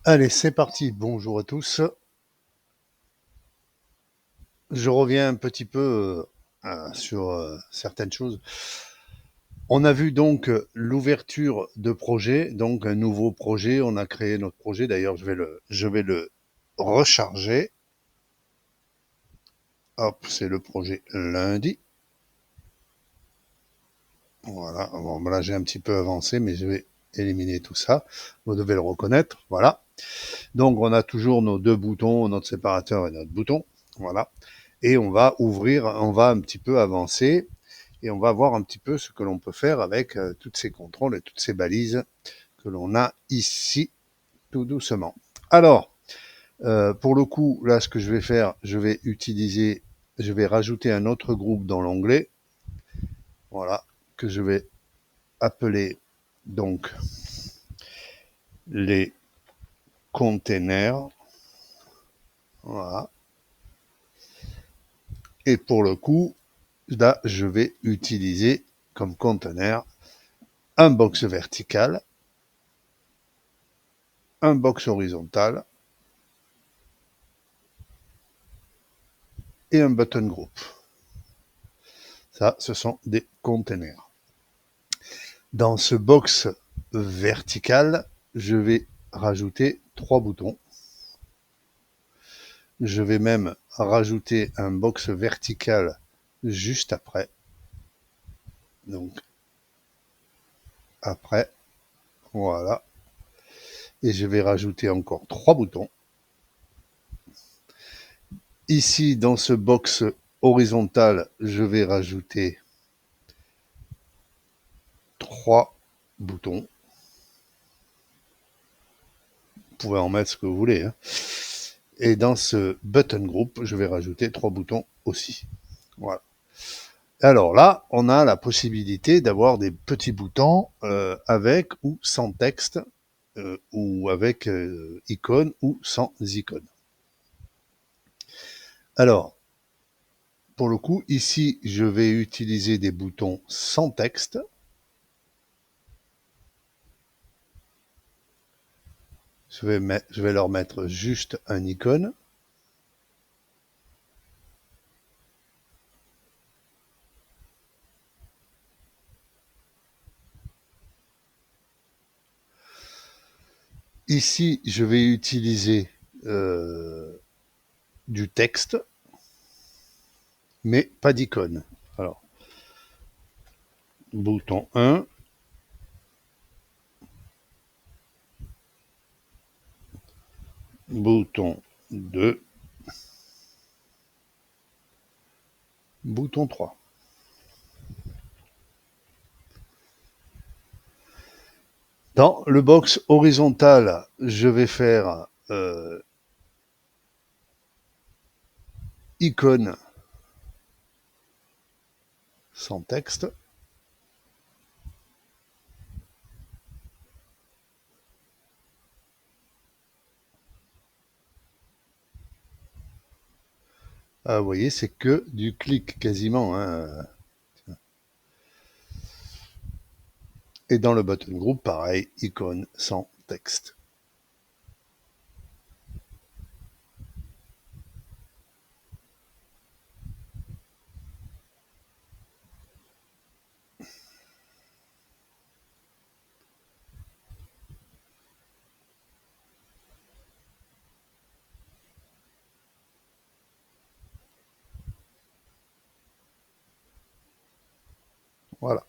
Allez, c'est parti. Bonjour à tous. Je reviens un petit peu sur certaines choses. On a vu donc l'ouverture de projet, donc un nouveau projet. On a créé notre projet. D'ailleurs, je vais le recharger. Hop, c'est le projet lundi. Voilà. Bon, là, j'ai un petit peu avancé, mais je vais éliminer tout ça. Vous devez le reconnaître. Voilà. Donc, on a toujours nos deux boutons, notre séparateur et notre bouton. Voilà. Et on va ouvrir, on va un petit peu avancer et on va voir un petit peu ce que l'on peut faire avec toutes ces contrôles et toutes ces balises que l'on a ici, tout doucement. Alors, pour le coup, là, ce que je vais faire, je vais rajouter un autre groupe dans l'onglet, voilà, que je vais appeler donc les containers, voilà. Et pour le coup, là, je vais utiliser comme conteneur un box vertical, un box horizontal et un button group. Ça, ce sont des containers. Dans ce box vertical, je vais rajouter 3 boutons. Je vais même rajouter un box vertical juste après. Donc, après, voilà. Et je vais rajouter encore 3 boutons. Ici, dans ce box horizontal, je vais rajouter 3 boutons. Vous pouvez en mettre ce que vous voulez, hein. Et dans ce button group, je vais rajouter 3 boutons aussi. Voilà. Alors là, on a la possibilité d'avoir des petits boutons avec ou sans texte, ou avec icône ou sans icône. Alors, pour le coup, ici, je vais utiliser des boutons sans texte. Je vais leur mettre juste un icône. Ici, je vais utiliser du texte, mais pas d'icône. Alors, bouton 1, bouton 2, bouton 3. Dans le box horizontal, je vais faire icône sans texte. Ah, vous voyez, c'est que du clic quasiment, hein. Et dans le button group, pareil, icône sans texte. Voilà.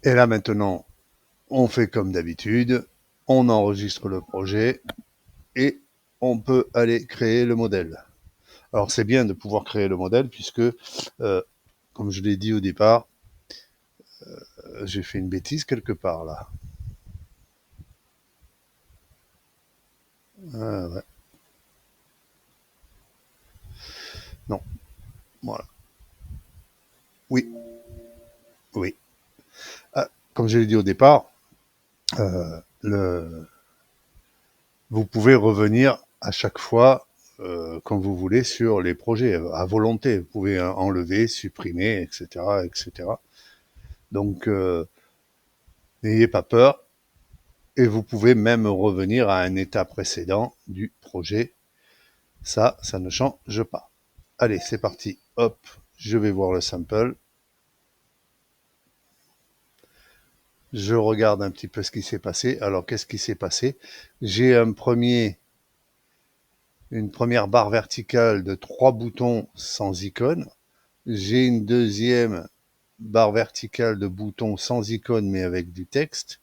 Et là maintenant, on fait comme d'habitude, on enregistre le projet et on peut aller créer le modèle. Alors c'est bien de pouvoir créer le modèle puisque, comme je l'ai dit au départ, j'ai fait une bêtise quelque part là. Ah, ouais. Non, voilà. Oui, oui. Ah, comme je l'ai dit au départ, vous pouvez revenir à chaque fois quand vous voulez sur les projets à volonté. Vous pouvez enlever, supprimer, etc., etc. Donc n'ayez pas peur. Et vous pouvez même revenir à un état précédent du projet. Ça ne change pas. Allez, c'est parti. Hop, je vais voir le sample. Je regarde un petit peu ce qui s'est passé. Alors, qu'est-ce qui s'est passé? J'ai une première barre verticale de 3 boutons sans icône. J'ai une deuxième barre verticale de boutons sans icône mais avec du texte.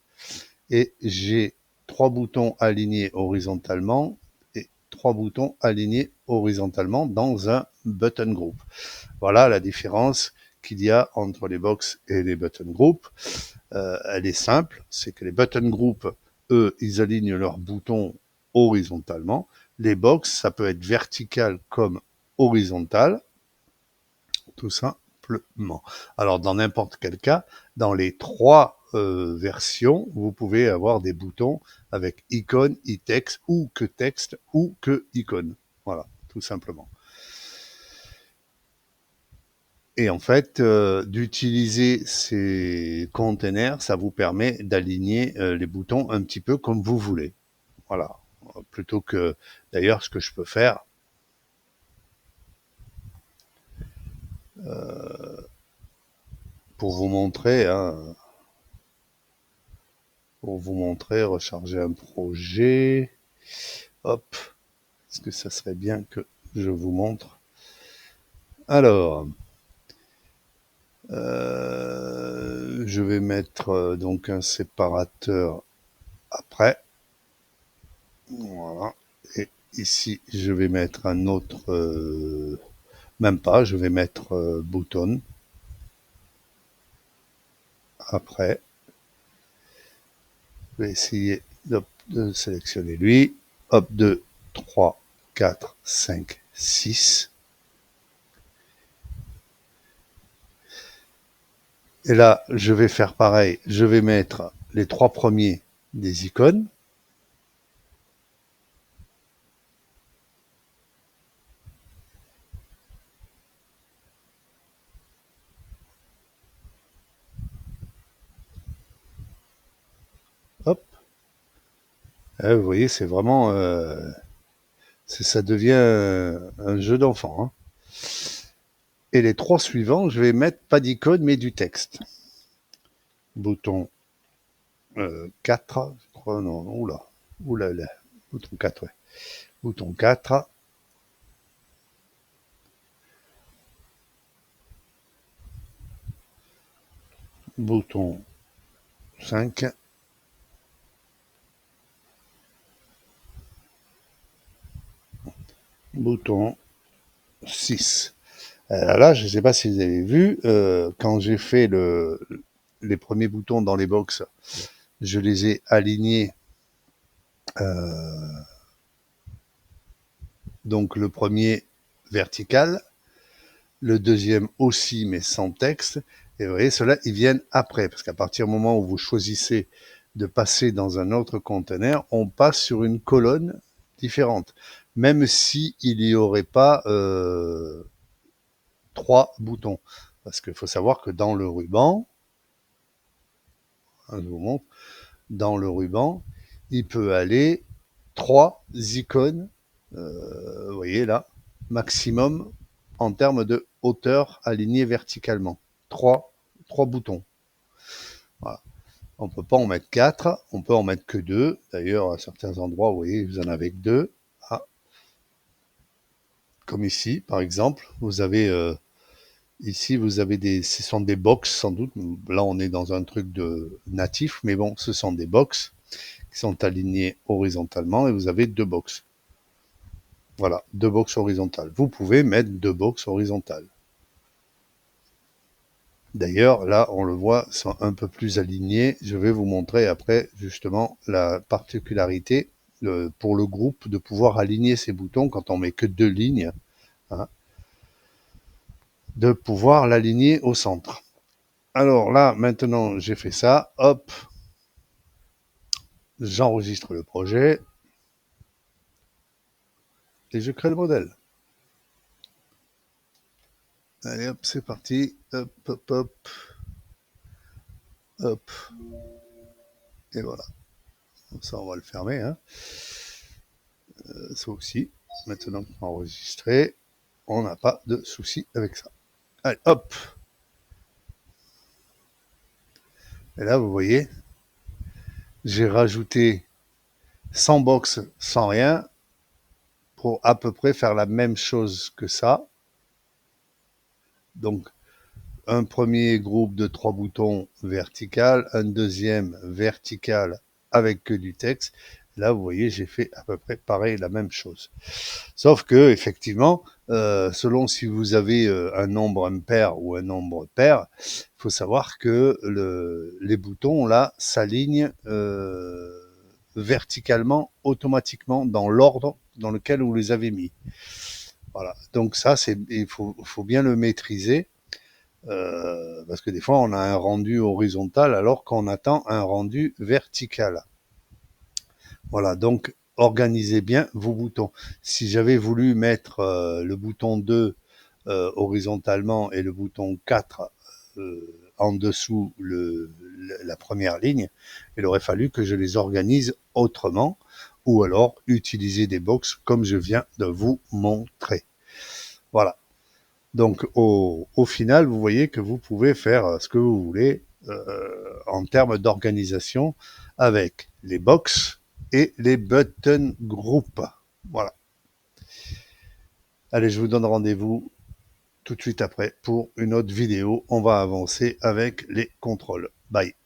Et j'ai 3 boutons alignés horizontalement et 3 boutons alignés horizontalement dans un button group. Voilà la différence qu'il y a entre les box et les button group. Elle est simple, c'est que les button group, eux, ils alignent leurs boutons horizontalement. Les box, ça peut être vertical comme horizontal, tout simplement. Alors, dans n'importe quel cas, dans les trois versions, vous pouvez avoir des boutons avec icône, e-text, ou que icône. Voilà, tout simplement. Et en fait, d'utiliser ces containers, ça vous permet d'aligner les boutons un petit peu comme vous voulez. Voilà. Plutôt que, d'ailleurs, ce que je peux faire, pour vous montrer, hein, recharger un projet. Hop. Est-ce que ça serait bien que je vous montre? Alors, je vais mettre donc un séparateur après. Voilà. Et ici, je vais mettre un autre, même pas, je vais mettre bouton après. Je vais essayer de sélectionner lui. Hop, 2, 3, 4, 5, 6. Et là, je vais faire pareil. Je vais mettre les 3 premiers des icônes. Hop. Et vous voyez, c'est vraiment... ça devient un jeu d'enfant. Hein. Et les 3 suivants, je vais mettre pas d'icône, mais du texte. Bouton 4, je crois, non, oula, là. Bouton 4, ouais. Bouton 4. Bouton 5. Bouton 6. Là, je ne sais pas si vous avez vu, quand j'ai fait les premiers boutons dans les box, je les ai alignés. Donc le premier vertical, le deuxième aussi, mais sans texte. Et vous voyez, ceux-là, ils viennent après, parce qu'à partir du moment où vous choisissez de passer dans un autre conteneur, on passe sur une colonne différente, même si il n'y aurait pas 3 boutons. Parce qu'il faut savoir que dans le ruban, hein, je vous montre, dans le ruban, il peut aller 3 icônes, vous voyez là, maximum en termes de hauteur alignée verticalement. 3 boutons. Voilà. On ne peut pas en mettre 4, on peut en mettre que 2. D'ailleurs, à certains endroits, vous voyez, vous en avez que 2. Ah. Comme ici, par exemple, vous avez ici, vous avez ce sont des box sans doute. Là, on est dans un truc de natif, mais bon, ce sont des box qui sont alignés horizontalement et vous avez 2 box. Voilà, 2 box horizontales. Vous pouvez mettre 2 box horizontales. D'ailleurs, là, on le voit, sont un peu plus alignés. Je vais vous montrer après, justement, la particularité pour le groupe de pouvoir aligner ces boutons quand on met que 2 lignes, hein, de pouvoir l'aligner au centre. Alors là, maintenant, j'ai fait ça. Hop, j'enregistre le projet et je crée le modèle. Allez, hop, c'est parti. Hop, hop, hop. Hop. Et voilà. Ça, on va le fermer. Hein. Ça aussi, maintenant qu'on a enregistré, on n'a pas de souci avec ça. Allez, hop. Et là, vous voyez, j'ai rajouté 100 box sans rien pour à peu près faire la même chose que ça. Donc, un premier groupe de 3 boutons vertical, un deuxième vertical avec que du texte. Là, vous voyez, j'ai fait à peu près pareil, la même chose. Sauf que, effectivement, selon si vous avez un nombre impair ou un nombre pair, il faut savoir que les boutons, là, s'alignent verticalement, automatiquement, dans l'ordre dans lequel vous les avez mis. Voilà. Donc ça, il faut bien le maîtriser. Parce que des fois, on a un rendu horizontal alors qu'on attend un rendu vertical. Voilà, donc organisez bien vos boutons. Si j'avais voulu mettre le bouton 2 horizontalement et le bouton 4 en dessous la première ligne, il aurait fallu que je les organise autrement ou alors utiliser des box comme je viens de vous montrer. Voilà. Donc au final, vous voyez que vous pouvez faire ce que vous voulez en termes d'organisation avec les box et les button group. Voilà. Allez, je vous donne rendez-vous tout de suite après pour une autre vidéo. On va avancer avec les contrôles. Bye.